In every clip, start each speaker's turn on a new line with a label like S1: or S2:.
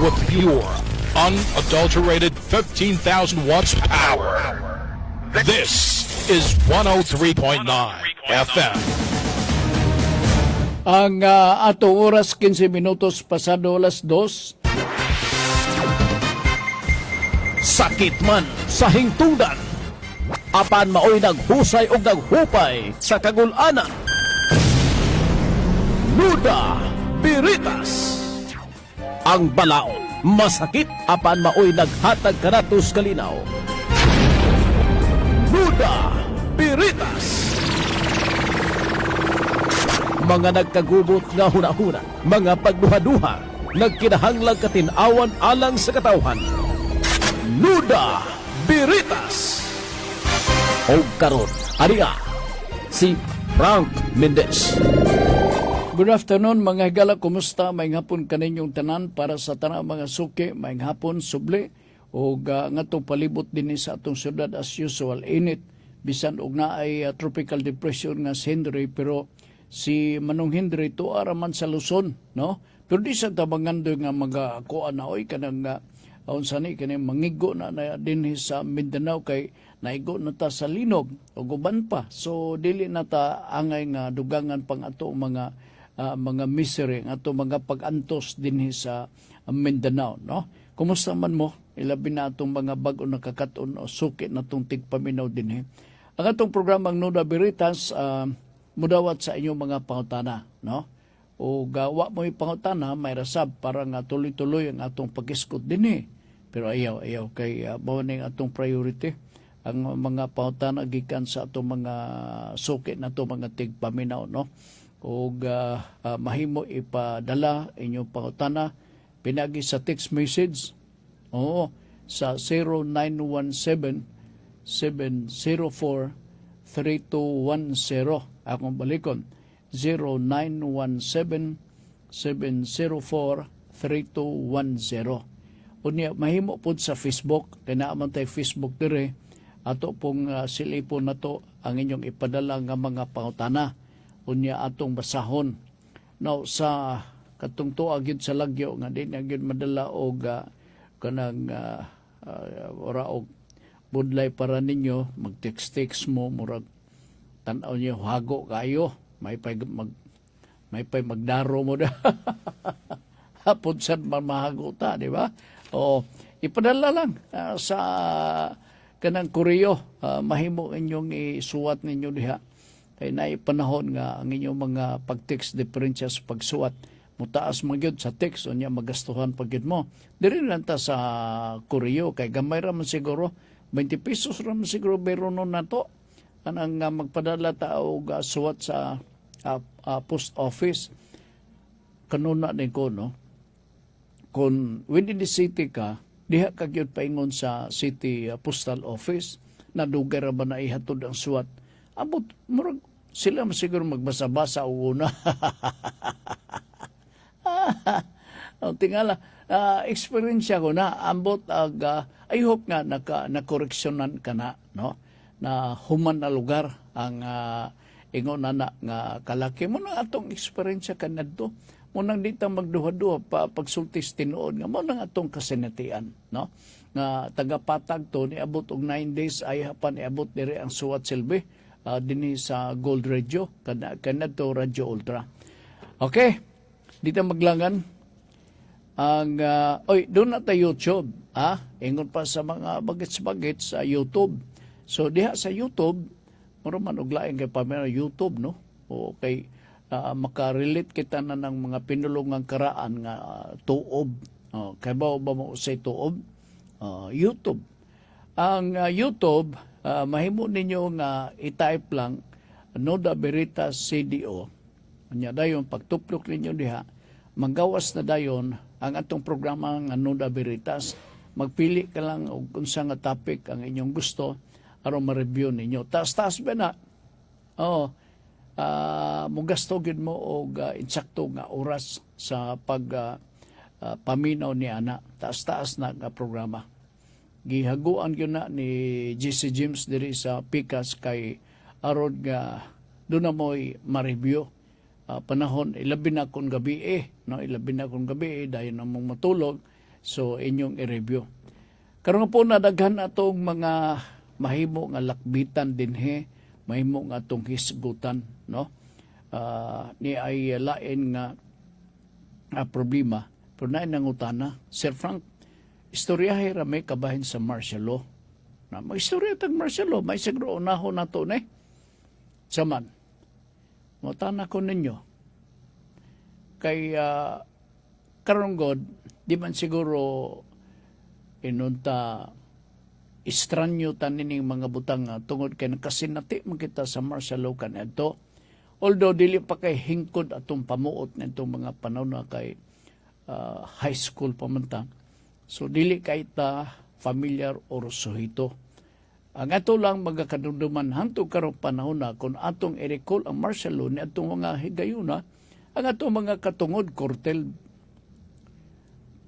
S1: with pure, unadulterated 15,000 watts power. This is 103.9 FM.
S2: Ang ato oras 15 minutos pasado alas 2.
S3: Sakit man sa hingtungdan, apan maoy naghusay o naghupay sa kagulanan. Nuda Biritas. Ang balaod masakit, apan maoy naghatag kanatos kalinaw. Nuda Biritas. Mga nagkagubot nga hunahuna, mga pagduha-duha, nagkinahanglang katinawan alang sa katawhan. Nuda Biritas. O karon, ariya, si Frank Mendez.
S2: Good afternoon mga higala, kumusta? May hapon kaninyong tanan para sa tanang mga suki, may hapon subli o nga itong palibot din sa atong syudad as usual, init. Bisan og na ay tropical depression nga si Henry, pero si Manong Henry to araman sa Luzon, no? Pero di sa tabangandoy nga magakuan na oy kanang unsani kani mangigo na din sa Mindanao kay naigo na ta sa linog o guban pa. So dili na ta angay nga dugangan pang ato mga misery nga ato mga pagantos din sa Mindanao, no? Kumusta man mo? Ilabi na atong mga bag-o nakakaton o suki na tong tigpaminaw din. Ang atong programang Nuda Biritas mudawat sa inyong mga pangutana, no? O gawa mo yung pangutana, may rasab para nga tuloy-tuloy ang atong pag-iskot din. Pero ayaw kay mawaning atong priority ang mga pangutana gikan sa atong mga suki na to mga tigpaminaw, no? O mahimo ipadala inyong pangutana pinagi sa text message sa 0917-704-3210. Akong balikon, 0917-704-3210. Unya, mahimo po sa Facebook, kinaaman tayo Facebook dire, ato pong silipon na to ang inyong ipadala nga mga pangutana. Unya, atong basahon. Now, sa katong tuwa gyud sa lagyo, nga din gyud madala og kanang ora og budlay para ninyo, mag-text mo, murag tanaw niyo hago kayo, may pay magdaro mo da. Hapon sad mahago ta, di ba? O ipadala lang sa kanang Koreo, mahimo inyong isuwat ninyo diha. Kay naay panahon nga ang inyong mga pag-text diferensya sa pagsuwat mutaas magyud sa text unya magastuhan pagyud mo. Diri lang ta sa Koreo kay gamay ra man siguro 20 pesos ra man siguro biro no nato. Kanang magpadala ta og suwat sa post office kanuna din ko, no? Kung within the city ka, diha ka gyud paingon sa city postal office na dugay ra ba na ihatod ang suwat. Abot murag sila siguro magbasa-basa og una. Tingala experience ko na ambot ag I hope nga na-correctionan ka na, no? Na human na lugar ang ingon na nga kalaki mo na atong experience kanadto mo nang dita magduha-duha pa pagsultis tinuod nga mo nang atong kasinatian, no? Nga tagapatag to ni abot og 9 days ay hapan iabot diri ang suwat silbi dinhi sa Gold Radio kanadto Radio Ultra. Okay, dito maglangan ang doon na tayo YouTube, ingon pa sa mga bagets-bagets sa YouTube. So diha sa YouTube, mura man og lain kay pamilya YouTube, no? O kay makarelate kita na ng mga pinulungang karaan nga tuob. Kay ba mo say tuob? YouTube. Ang YouTube, mahimo ninyo nga i-type lang Nuda Biritas CDO. Anya dayon pagtuplok ninyo diha, magawas na dayon ang atong programa nga Nuda Biritas. Magpili ka lang og unsa nga topic ang inyong gusto aron ma-review ninyo. Taas-taas ba na? Mugasto gid mo og insakto nga oras sa paminaw ni ana. Taas-taas na nga programa. Gihaguan gyud na ni GC James diri sa Pikas kay aron nga doon na mo'y ma-review. Panahon, ilabi na akong gabi no? Ilabi na akong gabi dahil na mong matulog. So inyong i-review. Karon po nadaghan atong mga mahimo nga lakbitan dinhi, mahimo nga atong hisgutan, no? Ni ay lain nga problema. Pero na nangutana, Sir Frank, istoryahe ra may kabahin sa martial law. Na mag-istorya tag martial law, may siguro unahon na to ne. Saman, mutana ko ninyo, kay karon God, di man siguro inunta istranyo tanin mga butang tungod kay nakasinati man kita sa martial law kanadto. Although dili pa kay hingkod atong pamuot nitong mga panahon na kay high school pa man ta. So dili kay ta familiar or suhito. Ang ato lang magakadumduman hantod karong panahon na kung atong i-recall ang martial law ni atong mga higayuna, ang atong mga katungod kortel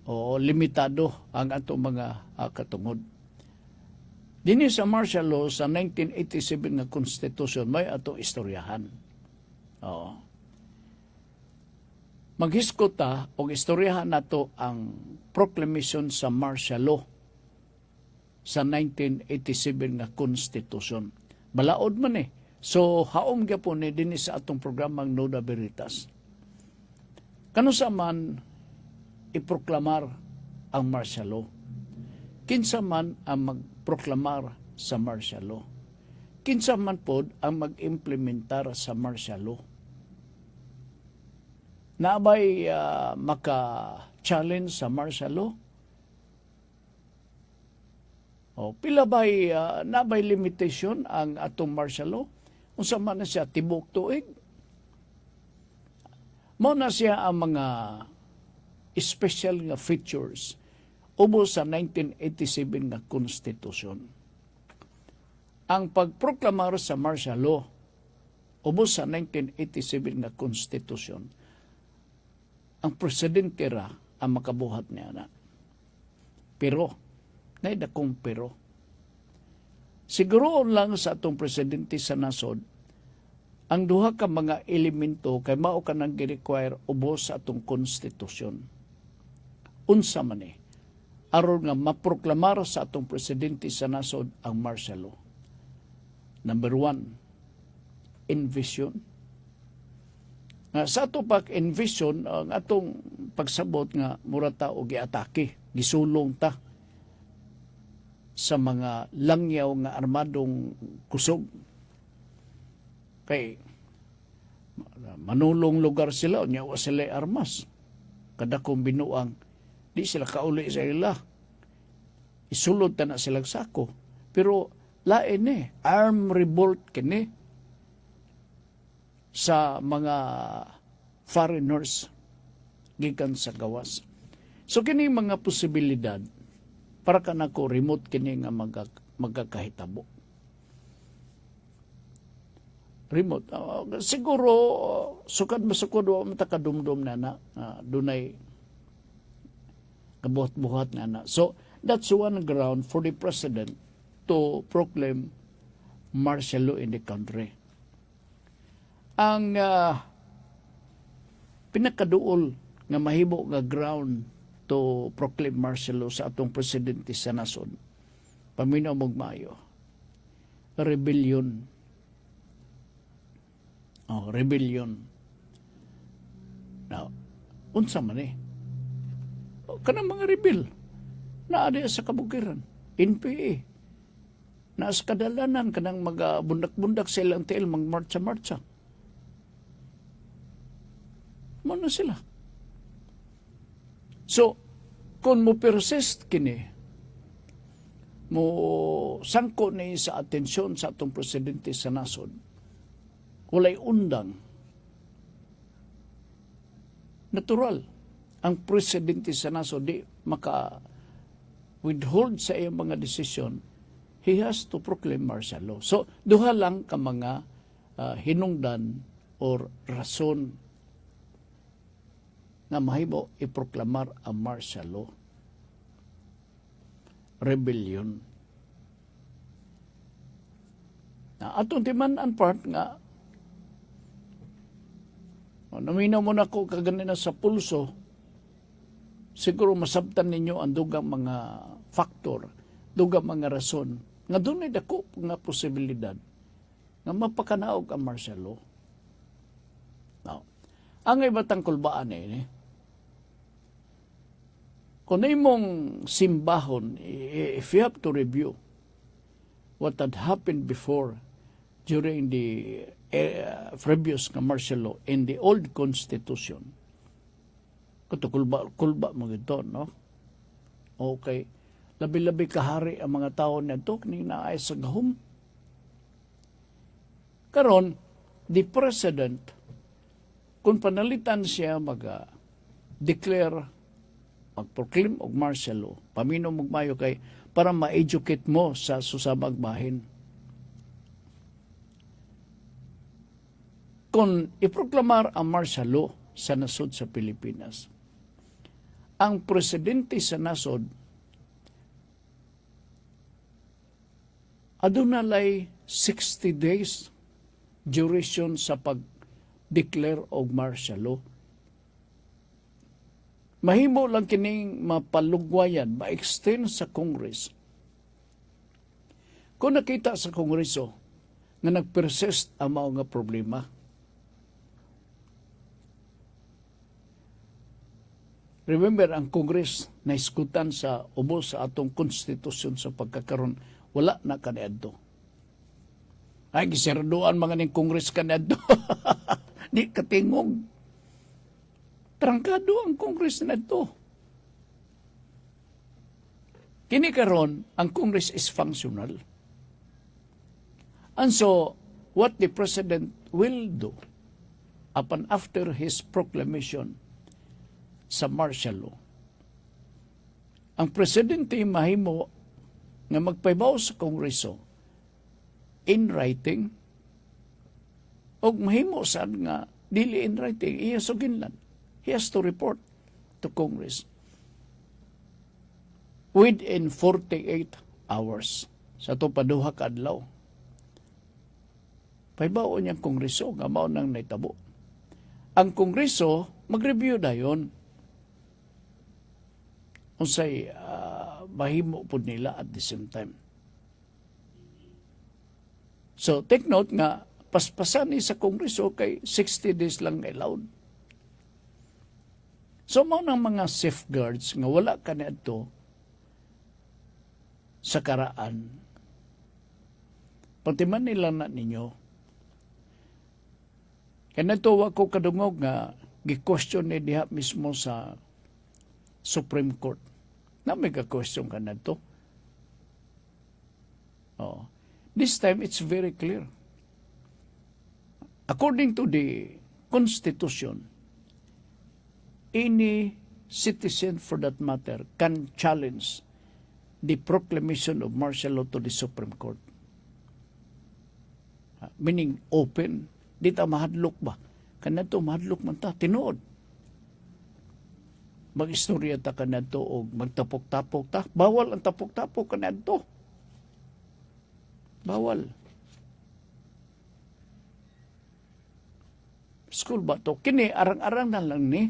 S2: o limitado ang atong mga katungod. Dini sa martial law sa 1987 nga konstitusyon may atong istoryahan. Oo. Maghiskot ta o istoryahan nato ang proclamation sa martial law sa 1987 nga konstitusyon. Balaod man eh. So haom gyapon ni dinhi sa atong programang Nuda Veritas. Kano sa man iproklamar ang martial law? Kinsa man ang magproklamar sa martial law? Kinsa man pod ang mag-implementar sa martial law? Naabay maka-challenge sa martial law? O pila bay nabay limitation ang atong martial law? Unsa man na siya tibok tuig? Mao na siya ang mga special nga features ubos sa 1987 nga konstitusyon. Ang pagproklamar sa martial law ubos sa 1987 nga konstitusyon, ang presidente ra ang makabuhat niya na. Pero, naidakong pero. Siguro lang sa atong presidente sa nasod, ang duha ka mga elemento kay mao ka nang gi-require ubos sa atong konstitusyon. Unsa man ni? Aron nga maproklamar sa atong presidente sa nasod ang martial law. Number 1, envision. Sa ato pag-envision, ang atong pagsabot nga mura ta o giatake, gisulong ta sa mga langyaw nga armadong kusog. Kay manulong lugar sila, unya wa sila armas. Kada kong binuang, di sila kauli sa ila. Isulod ta na silang sako. Pero lain arm revolt kini sa mga foreigners gikan sa gawas. So kini mga posibilidad para kanako remote kini nga magkakahitabo. Remote. Siguro sukad masukod wa matakadumdum na dunay kabuhat-buhat na. So that's one ground for the president to proclaim martial law in the country. Ang pinakaduol nga mahimo nga ground to proclaim martial law sa atong presidente sa nasod, paminaw mong maayo, rebellion. Rebellion. Now, unsa man kanang mga rebel na adi sa kabukiran, NPA, na sa kadalanan kanang mga bundak-bundak sa ilang tiil, mag-marcha-marcha. Mano sila? So, kung mo persist kini, mo sangko ni sa atensyon sa atong presidente sa nasod, walay undang. Natural, ang presidente sa nasod di maka-withhold sa iyang mga desisyon, he has to proclaim martial law. So, duha lang ka mga hinungdan or rason na mahimo iproklamar ang martial law. Rebellion. Na atong timan-an part nga naminaw mo na ko kaganina sa pulso siguro masabtan ninyo ang dugang mga faktor, dugang mga rason, nga doon ay dako nga posibilidad nga mapakanaog ang martial law. Now, ang ibatang kulbaan eh, kung imong simbahon, if you have to review what had happened before during the previous martial law in the old constitution, kuto kulba mo gito, no? Okay. Labi-labi kahari ang mga tao na ito, kini-naay sa gahom. Karon, the president, kung panalitan siya mag-declare, mag-proclaim og martial law, pamino magmayo kay para ma-educate mo sa susabag bahin. Kung iproklamar ang martial law sa nasod sa Pilipinas, ang presidente sa nasod adunalay 60 days duration sa pag-declare og martial law. Mahimo lang kining mapalugwayan, ma-extend sa Congress. Kung nakita sa Kongreso nga nag-persist ang mga problema, remember, ang Congress na iskutan sa ubos sa atong konstitusyon sa pagkakaroon, wala na kaniadto. Ay, giseraduan mga ning Congress kaniadto. Di katingog. Trangkado ang Congress na ito. Kini karon, ang Congress is functional. And so, what the President will do upon after his proclamation sa martial law, ang Presidente mahimo nga magpaybaw sa Kongreso in writing o mahimo sad nga dili in writing, iya suginlan. He has to report to Congress within 48 hours sa ito paduha ka adlaw. Paybaw niyang Kongreso nga mao nang naitabo. Ang Kongreso mag-review dayon unsay mahimo po nila at the same time. So, take note nga, paspasan ni sa Kongreso kay 60 days lang allowed. So, mao ng mga safeguards nga wala ka na ito sa karaan. Patiman nila na ninyo. Kaya nato ako kadungog nga gi-question ni diha mismo sa Supreme Court. Na may ka-question ka na ito. Oh. This time, it's very clear. According to the Constitution, any citizen for that matter can challenge the proclamation of martial law to the Supreme Court. Meaning open. Di ta mahadlok ba? Kanato mahadlok man ta. Tinuod. Mag-istorya ta kanadto o magtapok-tapok ta. Bawal ang tapok-tapok kanadto. Bawal. School ba to? Kini, arang-arang na lang ni.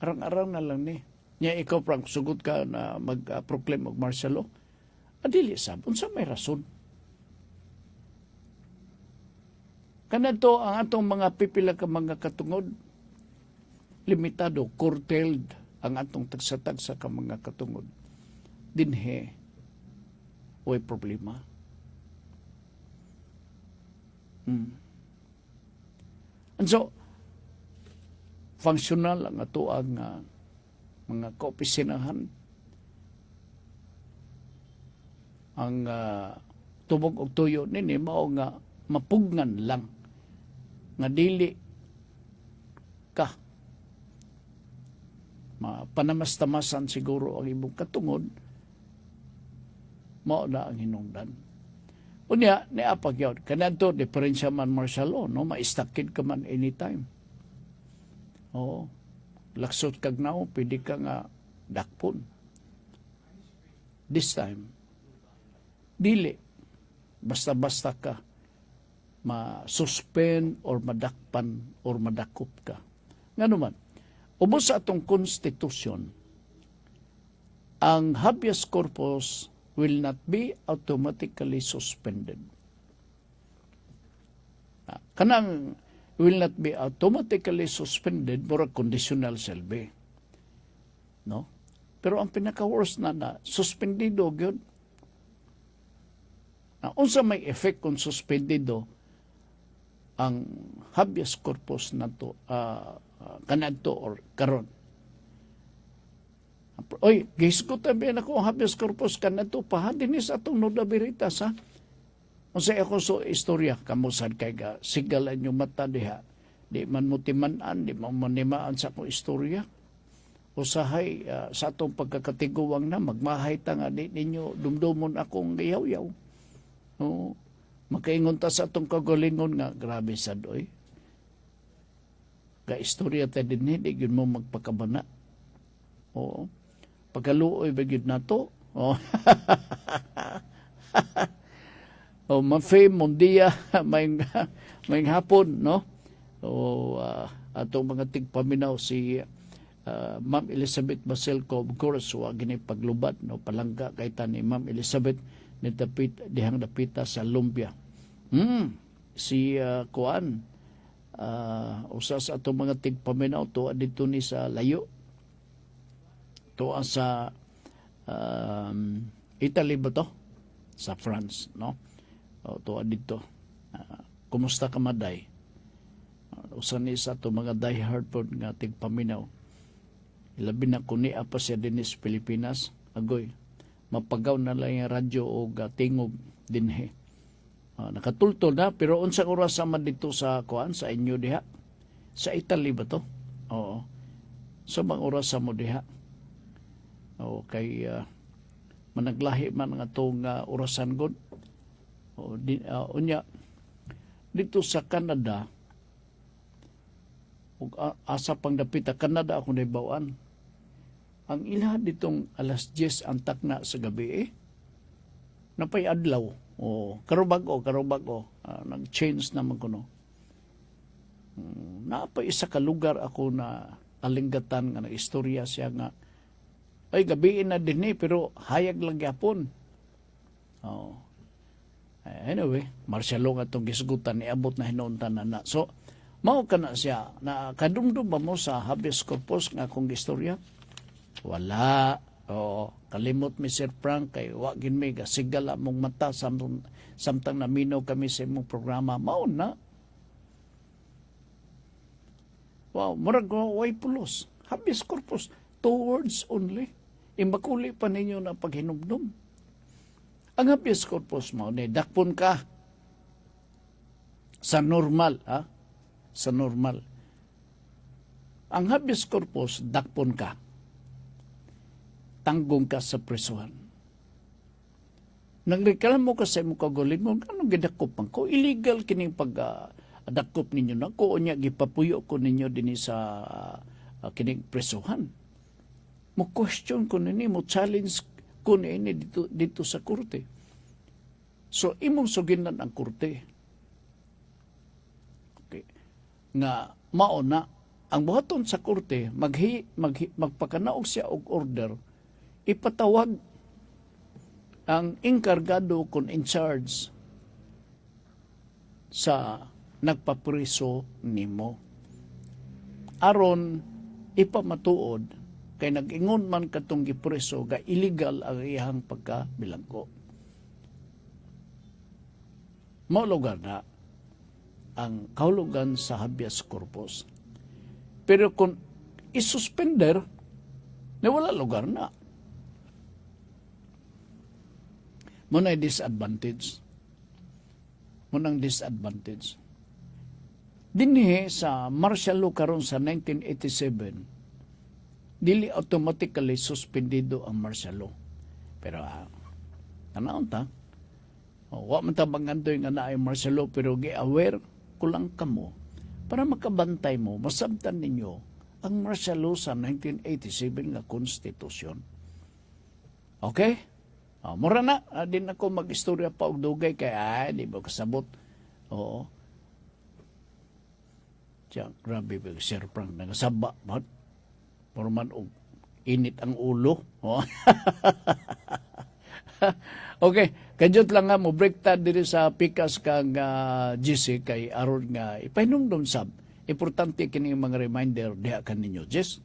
S2: Arang-arang na lang ni. Nya ikaw prang sugod ka na mag-proclaim og martial law. Adili sab. Unsa may rason? Kanadto ang atong mga pipila ka mga katungod, limitado, curtailed ang atong tagsa-tagsa ka mga katungod. Dinhe, way problema. And so, functional ang ato ang mga kaopisinahan. Ang tubog og tuyo nini mao nga mapugnan lang nga dili ka panamastamasan siguro ang imong katungod, mao na ang hinungdan. Unya, niapag yun. Kanadto, diferensya man martial law, no? Ma-istakid ka man anytime. Oo. Laksot kag now, pwede ka nga dakpon. This time, dili. Basta-basta ka ma-suspend or madakpan or madakop ka. Nga naman, ubos sa atong konstitusyon, ang habeas corpus will not be automatically suspended. Kanang will not be automatically suspended mura conditional selbe. No? Pero ang pinaka-worst na suspendido gyud. Unsa may effect kung suspendido ang habeas corpus nato kanadto or karon. Oy, gisgot tabi na ko ang habeas corpus kanadto pa dinis atong Nuda Veritas ha. Unsay ako so istorya kamo sad kay ga sigalan yung mata diha. Di man mo timan-an, di man mo nimaan sa ko istorya. Usahay sa atong pagkakatiguwang na magmahay ta nga di ninyo dumdumon akong yaw-yaw. No, makaingon ta sa atong kagalingon nga grabe sad oy. Ga istorya ta dinhi di gyud mo magpakabana. Oo. Pagkaluoy ba gyud nato? Oh. O Mafe Mondia may hapon no o atong mga tigpaminaw si Ma'am Elizabeth Baselco of course wa gini paglubad no palangga kay ni Ma'am Elizabeth ni dapit dihang dapita sa Lumbia si Kuan usa sa atong mga tigpaminaw tuwa dito ni sa layo tuwa sa Italy ba to sa France no. O tuwa dito. Kumusta ka maday? Usan ni sa to mga diehard po nga tigpaminaw. Ilabi na kuni apa siya din sa Pilipinas. Agoy, mapagaw na lang yung radyo o tingog dinhe. Nakatultol na, pero unsang oras sama dito sa kuan sa inyo diha? Sa Italy ba to? Oo. Sa mga oras sa mo diha? O kay managlahi man nga itong orasan god. Unya dito sa Canada ug asa pang dapita Canada ako naibawan ang ila ditong alas 10 ang takna sa gabi napay adlaw karubago nag-change naman kuno napay isa ka lugar ako na alinggatan nga nagistorya siya nga ay gabi na din pero hayag lang gyapon. Anyway, Marcelo nga itong gisgutan ni abot na hinuntan na. So, mao ka na siya, na kadumdum ba mo sa habeas corpus nga akong gistorya? Wala. Kalimot mi Sir Frank, kay wagin mi, sigala mong mata, samtang naminaw kami sa imong programa. Mao na. Wow, murag way pulos. Habeas corpus, 2 words only. Imbakuli pa ninyo na paghinumdum. Ang habeas corpus mo, dakpon ka sa normal, ha? Sa normal. Ang habeas corpus, dakpon ka. Tanggong ka sa presuhan. Nagreklamo ka sa imong kagalingon, anong gidakop man ko? Illegal kining pag-dakop ninyo na ko, o niya gipapuyo ko ninyo din sa kining presuhan. Mo question ko nini, mo challenge kung ini dito sa korte. So, imong suginan ang korte. Okay. Nga, mauna, ang buhaton sa korte, magpakanaog siya og order, ipatawag ang enkargado kung in charge sa nagpapriso nimo. Aron, ipamatuod, kay nag-ingon man katong gipreso ga illegal ang iyang pagkabilanggo. Mao lugar na ang kahulugan sa habeas corpus. Pero kung isuspender, na wala lugar na. Muna'y disadvantage. Munang disadvantage. Dinhi sa martial law karon sa 1987, dili automatically suspendido ang martial law. Pero, tanaon ta, wa man ta bangandoy nga naay martial law, pero gi-aware ko lang kamo, para makabantay mo, masabtan ninyo, ang martial law sa 1987 nga konstitusyon. Okay? Mura na, din ako mag-istorya pa og dugay, kaya di ba kasabot. Oo. Diyan, grabe ba, Sir Frank, nagasaba, Purman og init ang ulo. Oh. Okay, kajut lang nga mo break ta diri sa pikas kang GC kay aron nga ipahinumdum sab. Importante kini mga reminder diha kaninyo, Jess.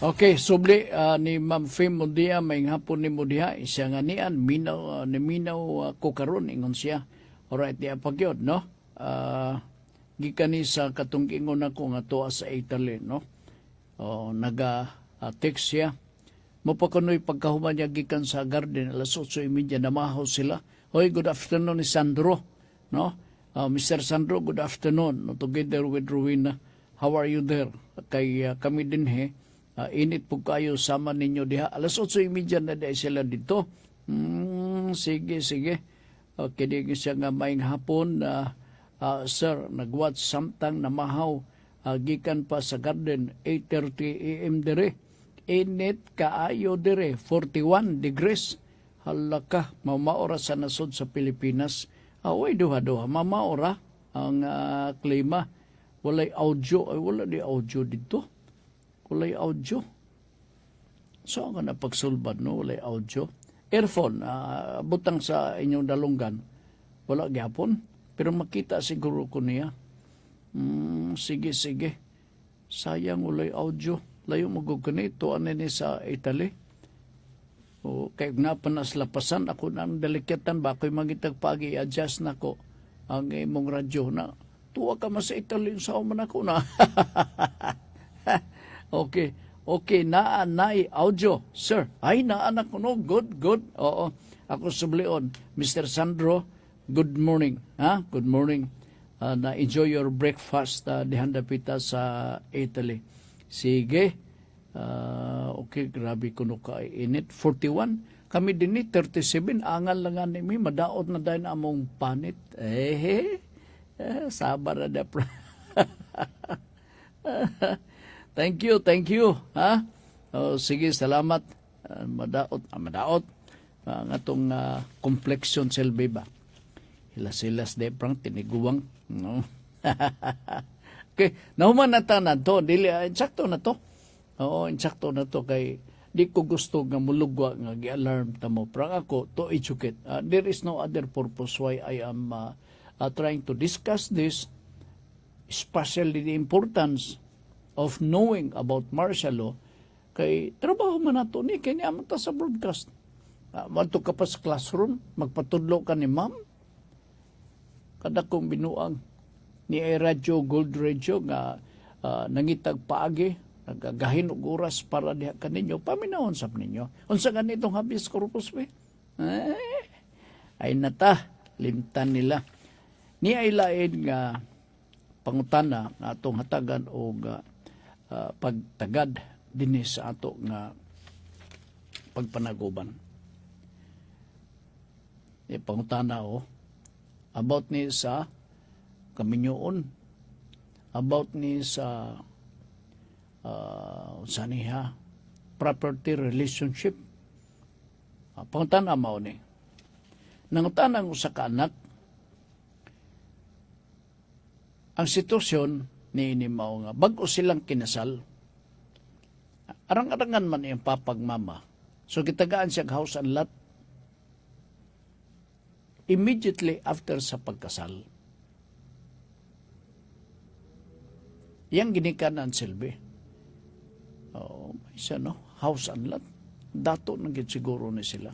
S2: Okay, subli ni Ma'am Fim Mundia may hapon ni Mundia siya nga nian minaw ko karon ingon siya. Alright, di apagyod no. Gikan ni sa katong ingon ako nga tuwa sa Italy no. Naga text siya. Mapakanoy pagkahuman niya gikan sa garden alas 8:30 namahaw sila. Hoy, good afternoon ni Sandro no. Mr. Sandro, good afternoon. No, together with Rowena. How are you there? Kay kami din init po kayo sama ninyo diha. Alas 8:30 na dahil sila dito. Sige. Okay, di siya nga maing hapon. Sir, nag-watch samtang na mahaw. Gikan pa sa garden, 8:30 a.m. dire. Init kaayo dire, 41 degrees. Halaka, mamaora sa nasod sa Pilipinas. Away duha-duha, mamaora ang klima. Walay audio, ay wala di audio dito. Walay audio. So, ang napagsulbad, no? Walay audio. Earphone, butang sa inyong dalunggan. Wala gyapon. Pero makita siguro ko niya. Sige. Sayang walay audio. Layo magugganito. Ano ni sa Italy? O, kaya napanas lapasan. Ako na ang delikatan. Bako'y magitag pagi. I-adjust na ko ang imong radyo na. Tuwa ka mas sa Italy. Sa uman ako na. Okay, naanay audio, sir. Ay, naanak ko, no? Good. Oo, ako sublion. Mr. Sandro, good morning. Good morning. Na-enjoy your breakfast dihanda pita sa Italy. Sige. Okay, grabe ko no ka init. 41. Kami din ni 37. Angal lang nga ni mi. Madaot na dahil among panit. Sabar na dapra. Thank you. Sige, salamat. Madaot. Ang atong complexion selbe ba? Hilas-hilas de prang tiniguwang. No? Okay, nahuman na tanan to. Dili, insakto na to. Oo, insakto na to kay di ko gusto nga mulugwa nga gi-alarm ta mo. Prang ako to educate. There is no other purpose why I am trying to discuss this especially the importance of knowing about martial law, kay trabaho man nato ni kay niya ta sa broadcast. Madto ka pa sa classroom, magpatudlo ka ni ma'am. Kada kong binuang ni radyo, gold radio nga nangitag paagi, nagagahin og oras para diha kaninyo, paminahon sab ninyo. Unsa ganitong habeas corpus be? Ay nata, limtan nila. Ni ay lain nga pangutana nga atong hatagan og pagtagad dinhi sa ato nga pagpanaguban. Pangutana about ni sa kaminyoon, about ni sa saniha property relationship. Pangutana mao ni. Nangutanang usa ka anak, ang sitwasyon ni ini mao nga bag-o silang kinasal. Arang-arangan man iyang papag mama. So gitagaan siya house and lot immediately after sa pagkasal. Yang ginikanan silbi. Isa house and lot. Dato nang siguro ni sila.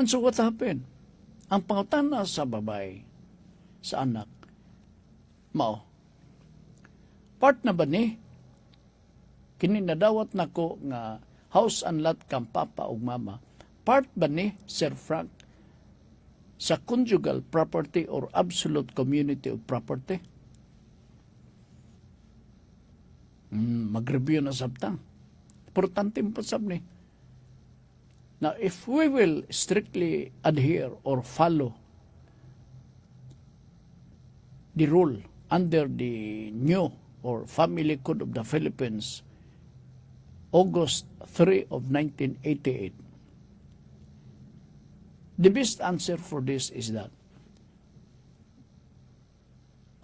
S2: And so what happened? Ang pangutana sa babae, sa anak, mao, part na ba ni kininadawat nako nga house and lot kang papa ug mama, part ba ni Sir Frank sa conjugal property or absolute community of property? Mag-review na sabtang. Importante mo sab ni. Now, if we will strictly adhere or follow the rule under the new or Family Code of the Philippines, August 3 of 1988, the best answer for this is that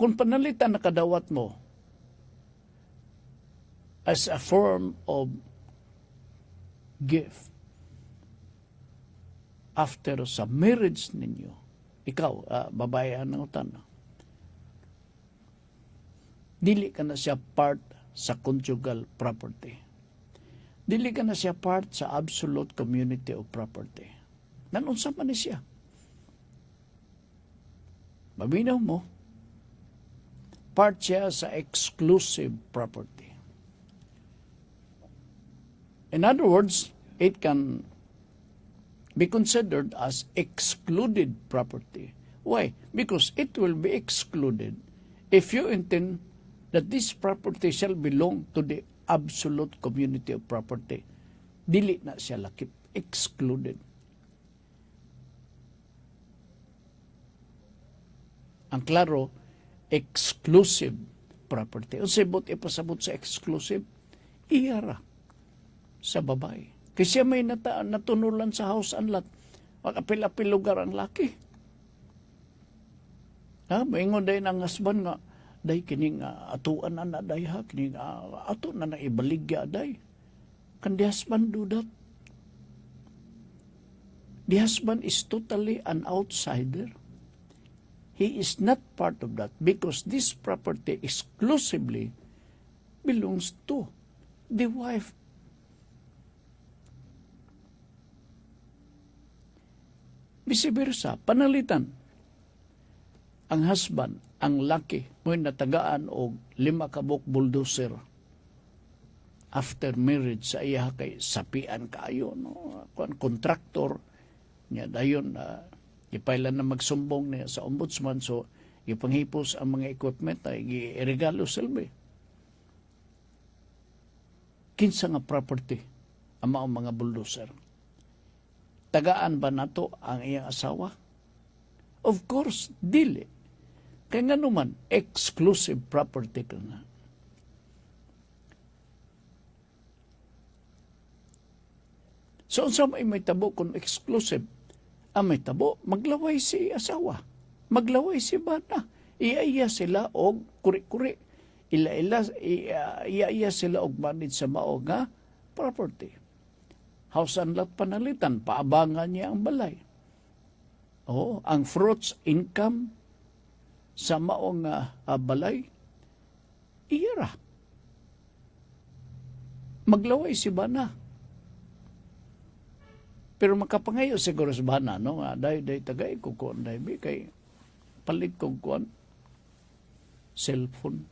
S2: kung panalitan na kadawat mo as a form of gift after sa marriage ninyo, ikaw, babae ang utan, dili ka na siya part sa conjugal property. Dili ka na siya part sa absolute community of property. Nanunsa man ni siya. Mabinaw mo, part siya sa exclusive property. In other words, it can be considered as excluded property. Why? Because it will be excluded if you intend that this property shall belong to the absolute community of property. Dili na siya lakip. Excluded. Ang klaro, exclusive property. O sabot ipasabot sa exclusive, iyara sa babae. Kasi siya may natunulan sa house and lot. Makapil-apil lugar ang laki. Maingon dahi ng husband nga, dahi kining atuan na dahi ha, kining ato na ibaligya dahi. Kan the husband do that? The husband is totally an outsider. He is not part of that because this property exclusively belongs to the wife. Vice versa, panalitan. Ang husband, ang laki, mo'y natagaan og 5 kabok bulldozer after marriage sa iya kay sapian kaayo, no? Kontraktor niya dayon ipailan na magsumbong niya sa ombudsman, so ipanghipos ang mga equipment ay iregalo silbi. Kinsa nga property ang mga bulldozer? Tagaan ba nato ang iyang asawa? Of course, dili. Kaya nga naman, exclusive property ka na. So, sa may tabo kung exclusive, may tabo, maglaway si asawa. Maglaway si bana. Iya sila og kuri-kuri. Iya sila og manid sa mao nga property. House and lot panalitan, paabangan niya ang balay. Ang fruits income sa maong balay, ira. Maglaway si Bana. Pero makapangayo siguro si Bana, no? Day tagay ko kuan day bi kay palit ko kuan cellphone.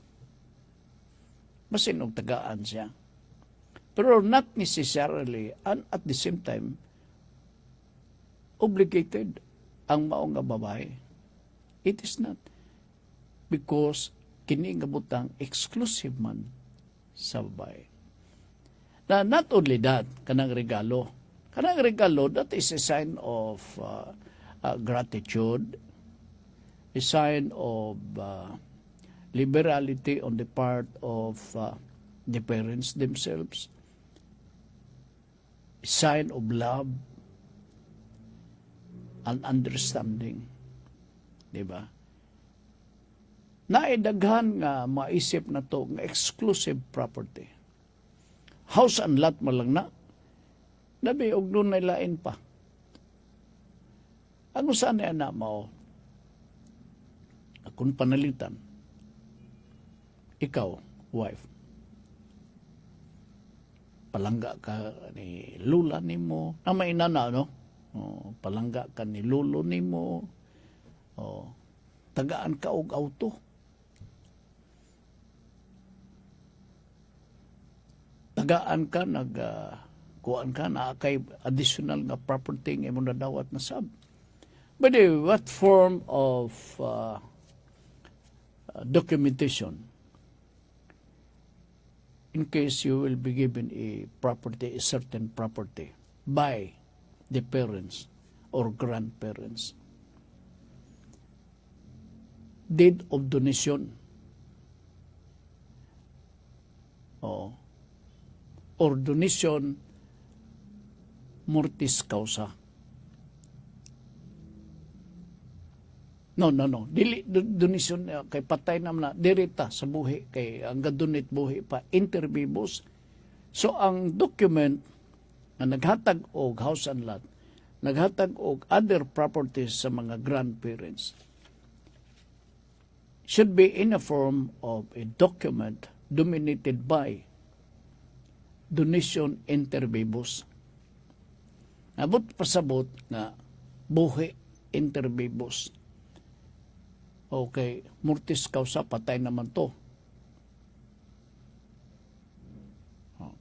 S2: Basin og tagaan siya. Pero not necessarily and at the same time obligated ang mao nga babae. It is not. Because kini nga butang exclusive man sa babae. Na not only that, kanang regalo. Kanang regalo, that is a sign of gratitude, a sign of liberality on the part of the parents themselves, a sign of love and understanding. Diba? Naidaghan nga maisip na to nga exclusive property. House and lot mo lang na. Nabi, og doon na lain pa. Ano saan na anak mo? Akong panalitan. Ikaw, wife. Palangga ka ni lula ni mo. Na may inana, no? Oh, palangga ka ni lulo ni mo. Oh, tagaan ka og auto. Tagaan ka, kuan ka na kay additional nga property nga mo nadawat na sab. But what form of documentation in case you will be given a certain property by the parents or grandparents? Deed of donation. Or donation mortis causa. No. Dili donation kay patay naman na direta sa buhi kay ang gadunit buhi pa inter vivos. So ang document na naghatag og house and lot, naghatag og other properties sa mga grandparents should be in a form of a document dominated by donation inter vivos. Abot pasabot na buhi inter vivos. Okay, mortis causa, patay naman to.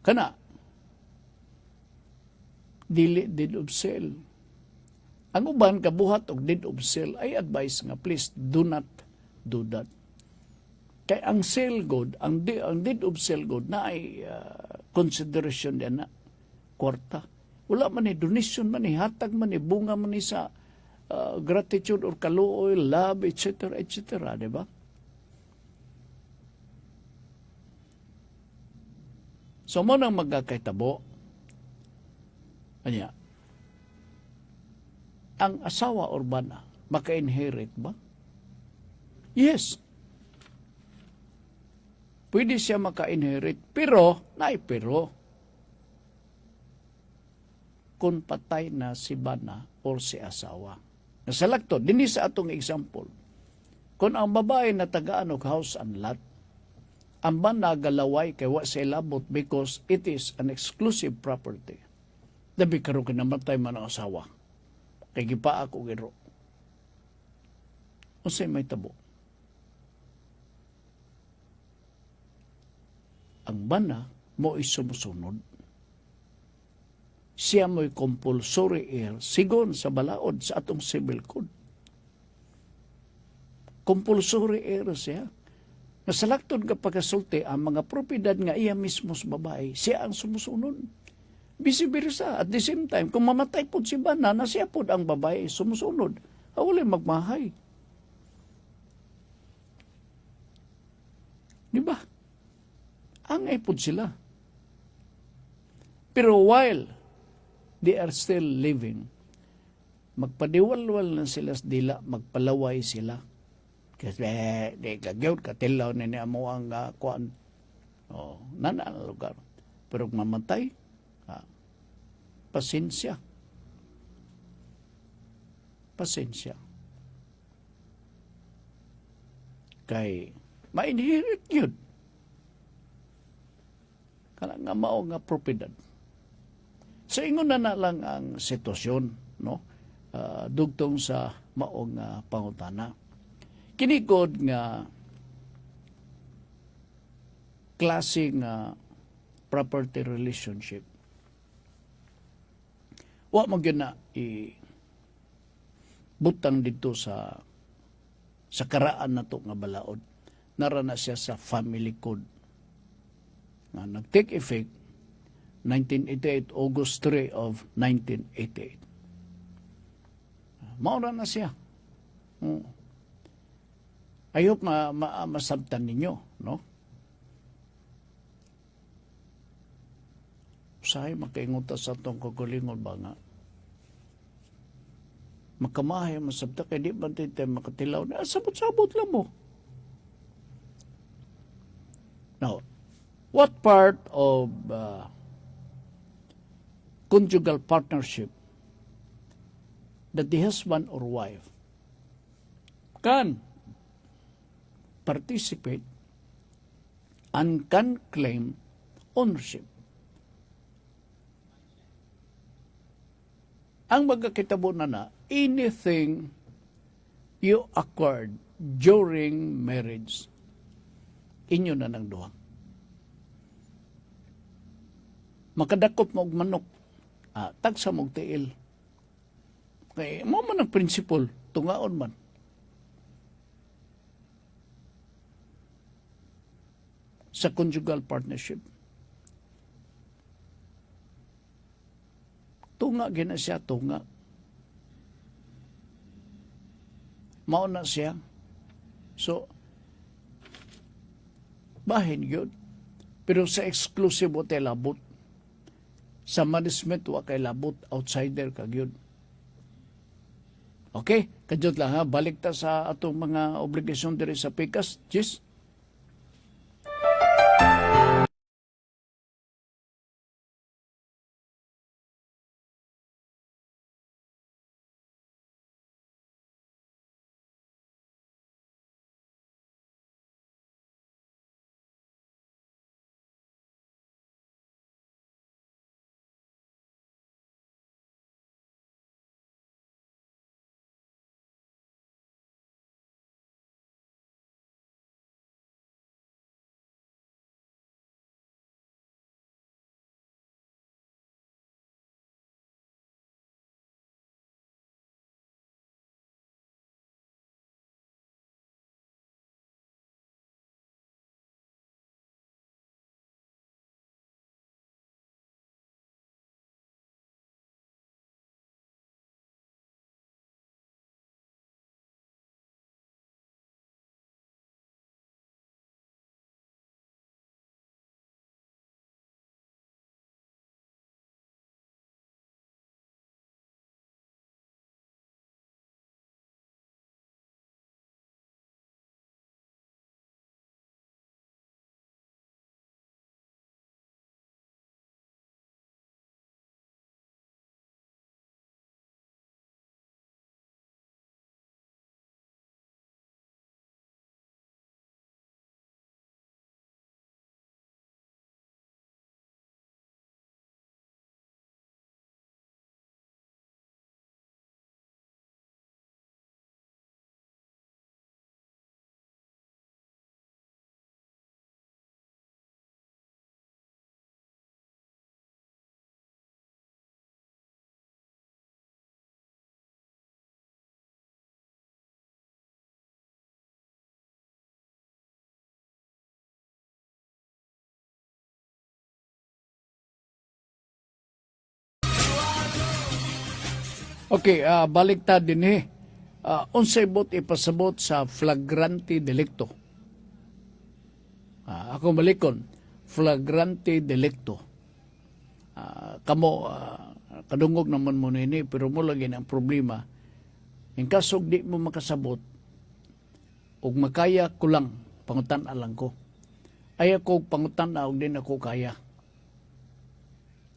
S2: Kana, dili deed of sale. Ang uban kabuhat og deed of sale, I advise nga please do not do that. Kay ang sale good, ang deed of sale good na ay consideration yan na kwarta. Wala man ni donation man ni hatag man ni bunga man ni sa gratitude or kaluoy, love, etc. di ba? So mo nang magkakaitabo, anya, ang asawa or bana, maka-inherit ba? Yes. Pwede siya maka-inherit, pero kung patay na si bana or si asawa. Nasalakto, din sa atong example, kung ang babae na tagaan og house and lot, ang bana galaway kay wa sa ilabot because it is an exclusive property. Dabi karon kinamatay man ang asawa. Kay gipaa ko giro. Unsay may tabo? Ang bana mo isumusunod. Siya mo'y compulsory heir sigon sa balaod sa atong civil code. Compulsory heir siya. Nasalakton ka pagkasulti ang mga propiedad nga iya mismo sa babae, siya ang sumusunod. Vice-versa. At the same time, kung mamatay po si bana, na siya po ang babae sumusunod. Wala magmahay. Di ba? Angay po sila. Pero while they are still living, magpadiwalwal na sila sa dila, magpalaway sila. Kasi di kagawad, katilaw na niya mo ang kuan. Nana ang lugar. Pero kung mamatay, pasensya. Pasensya. Kay, ma-inherit yun. kana nga mao nga propiedad. So ingon na lang ang sitwasyon, no? Dugtong sa maong pangutana. Kinikod nga klase nga property relationship. Wa mo gyud na butang dito sa karaan nato nga balaod. Nara na siya sa family code nga nag-take effect 1988, August 3 of 1988. Maura na siya. I hope masabtan ninyo, no? Usahay makainguta sa itong kagulingon ba nga? Makamahay masabta kaya di ba tayo makatilaw na sabot-sabot lang mo. Now, what part of conjugal partnership that the husband or wife can participate and can claim ownership? Ang magkakitabo na anything you acquired during marriage, inyo na ng duha. Makadakop mo og manok, tagsa mo og tiil. Kaya mo man ang principle, tungaon man. Sa conjugal partnership. Tunga gina siya, tunga. Mauna siya. So, bahin yun. Pero sa exclusive hotel labot. Sa management, wa kay labot. Outsider kag yun. Okay? Kadyot lang ha. Balik ta sa atong mga obligasyon diri sa PICAS. Jis? Okay, baliktad din unsay bot ipasabot sa flagrante delicto. Ako malikon, flagrante delicto. Kamo, kadungog naman mo nini, pero mo lagi ang problema. In kaso di mo makasabot, ug makaya ko lang, pangutan alang ko. Ay ako pangutan na, ug din ako kaya.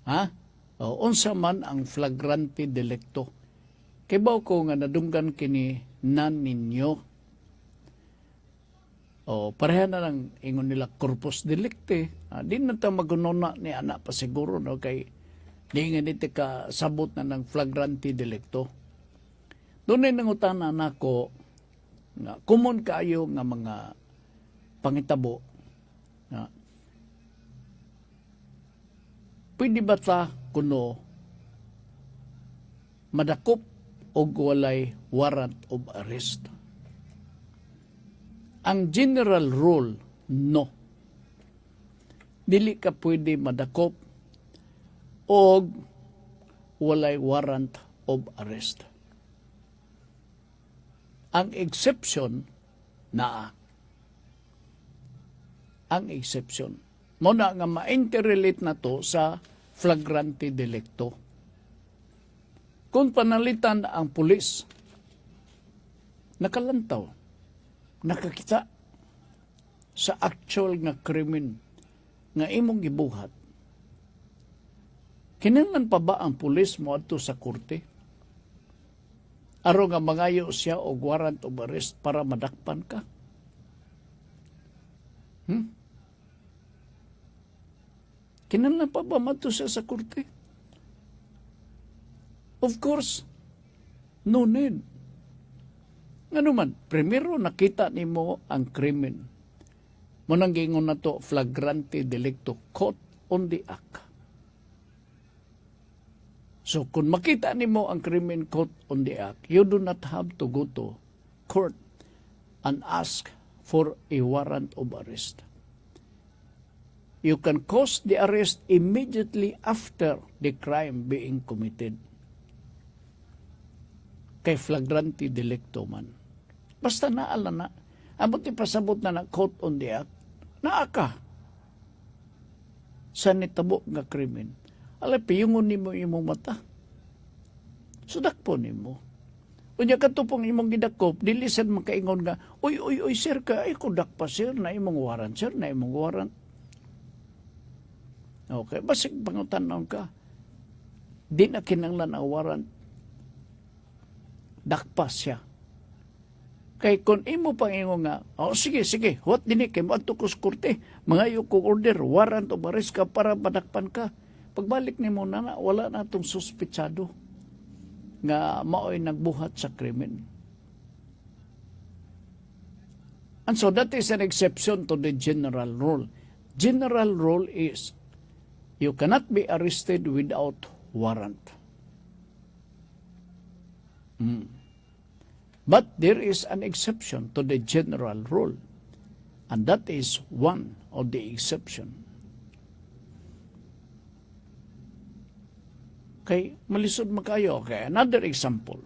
S2: Ha? Unsa man ang flagrante delicto. Kibaw ko nga nadunggan kini nan ninyo. O pareha na lang ingon nila corpus delicti. Di na ito magunona ni anak pa siguro no kay di nga nito ka sabot na ng flagrante delicto. Doon ay nangutana na ko nga common kayo nga mga pangitabo nga pwede ba ta kuno madakop o walay warrant of arrest? Ang general rule, no. Dili ka pwede madakop o walay warrant of arrest. Ang exception naa. Ang exception. Muna nga ma-interrelate na to sa flagrante delicto. Kung panalitan ang pulis, nakalantaw, nakakita sa actual nga krimen nga imong gibuhat. Kinahanglan pa ba ang pulis mo adto sa korte? Aron nga mangayo siya og warrant of arrest para madakpan ka? Kinahanglan pa ba madto siya sa korte? Of course, no need. Nga naman, primero nakita nimo ang krimen. Munang gingon na to, flagrante delicto, caught on the act. So kung makita nimo ang krimen caught on the act, you do not have to go to court and ask for a warrant of arrest. You can cause the arrest immediately after the crime being committed. Kay flagrante delicto man. Basta naala na. Amot ipasabot na caught on the act. Naa ka. Sa nitabo nga krimen. Alay, piyungon ni mo imong mata. Sudak po ni mo. Unya katupong imong gidakop, dilisan makaingon nga, Uy, sir, ay kudak pa, sir, na imong warrant, sir, na imong warrant. Okay, basig pangutanon ka. Di na kinanglan ang warrant. Dakpa siya. Kay kung imo pangingon nga, sige, what din kay mo adto ko sa korte, mga ko order, warrant of arrest ka para madakpan ka. Pagbalik nimo na wala na itong suspitsado nga maoy nagbuhat sa krimen. And so that is an exception to the general rule. General rule is you cannot be arrested without warrant. But there is an exception to the general rule, and that is one of the exception. Okay, malisod makayo. Okay, another example.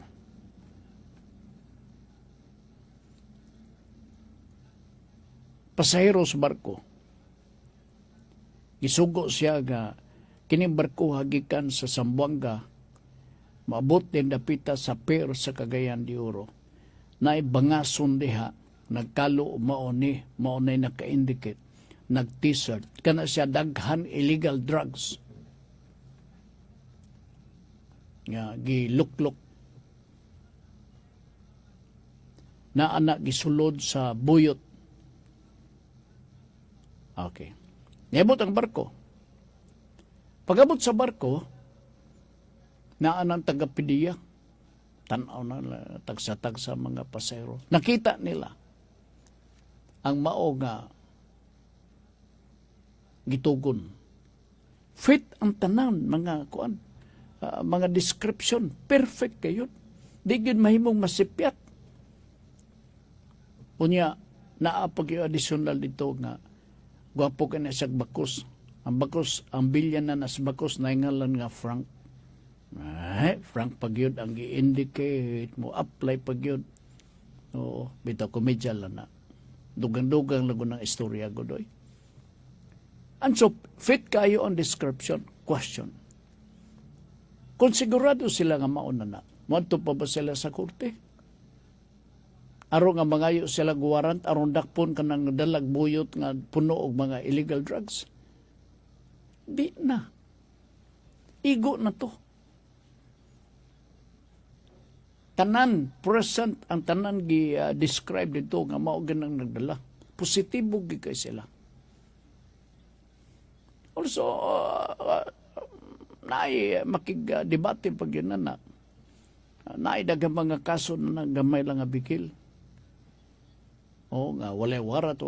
S2: Pasahero sa barko. Gisugo siya nga kining barko hagikan sa Zamboanga, maabot din dapita sa pier sa Cagayan de Oro. Na ibangason diha, nagkalo maunay naka-indicate, nag-t-shirt, kana siya daghan illegal drugs. Nga, giluklok. Na anak gisulod sa buyot. Okay. Niabot ang barko. Pag-abot sa barko, naan ang taga-pidiya. Tanaw na tagsa-tagsa mga pasero. Nakita nila ang mao nga gitugon. Fit ang tanan mga kuan, mga description, perfect kayo. Di gyud mahimong masipyat. Unya naapag yung additional dito nga gwapo ka na siya bakos. Ang bakos, ang bilyan na nas bakos na ngalan nga Frank. Ay, Frank pagyod ang i-indicate mo, apply pagyod. Oo, bitaw komedya lang na. Dugang-dugang lago ng istorya ko doy. And so, fit kayo on description. Question. Kung sigurado sila nga mauna na, wanto pa ba sila sa korte? Aron nga mangayo sila warrant, aron dakpon ka ng dalag buyot nga puno og mga illegal drugs? Di na. Igo na to. Tanan, present, ang tanan gi-describe dito nga mao ganang nagdala. positibo gid kay sila. Also, naay makig-debate pag yun na naay daghang mga kaso na gamay lang nga bikil. O nga, walay warat.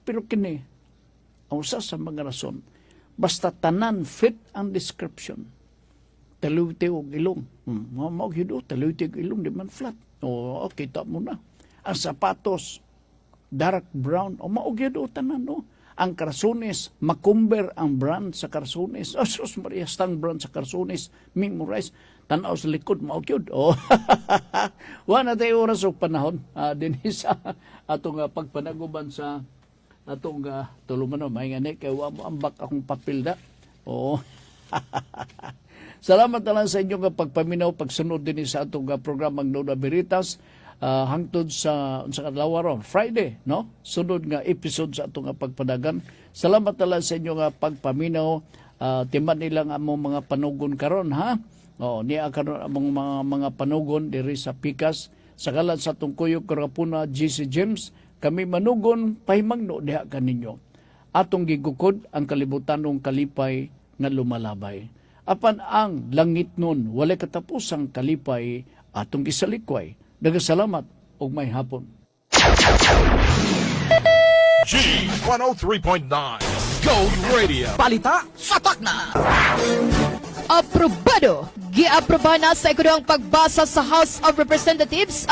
S2: Pero kini, ang usa sa mga rason, basta tanan fit ang description. Taluyte og ilong. Mao gyud taluyte og ilong di man flat. O kita mo na. Ang sapatos dark brown o mao gyud tanan no. Ang karsones makumber ang brand sa karsones. Sus Maria stang brand sa karsones memorize tan-aw sa likod mao gyud. O wala tayo oras og panahon dinhi sa atong pagpanaguban sa atong tuluman may ngani kay wa mo ambak akong papel da. O salamat na lang sa inyong pagpaminaw, pagsunod din sa atong programang Nuda Veritas hangtod sa kadlaw ron Friday, no? Sunod nga episode sa atong pagpadagan. Salamat na lang sa inyong pagpaminaw. Timan nila nga among mga panugon karon ha. O niya karon among mga panugon diri sa Pikas sa kalan sa atong kuyog karapuna GC James. Kami manugon pahimangno diha kaninyo. Atong gigukod ang kalibutanong kalipay nga lumalabay. Apan ang langit nun, walay katapusang kalipay atong gisalikway. Dagasalamat og may hapon.
S1: G103.9 Gold Radio.
S4: Balita Satak na!
S5: Aprobado! Giaproba na sa ikaduhang pagbasa sa House of Representatives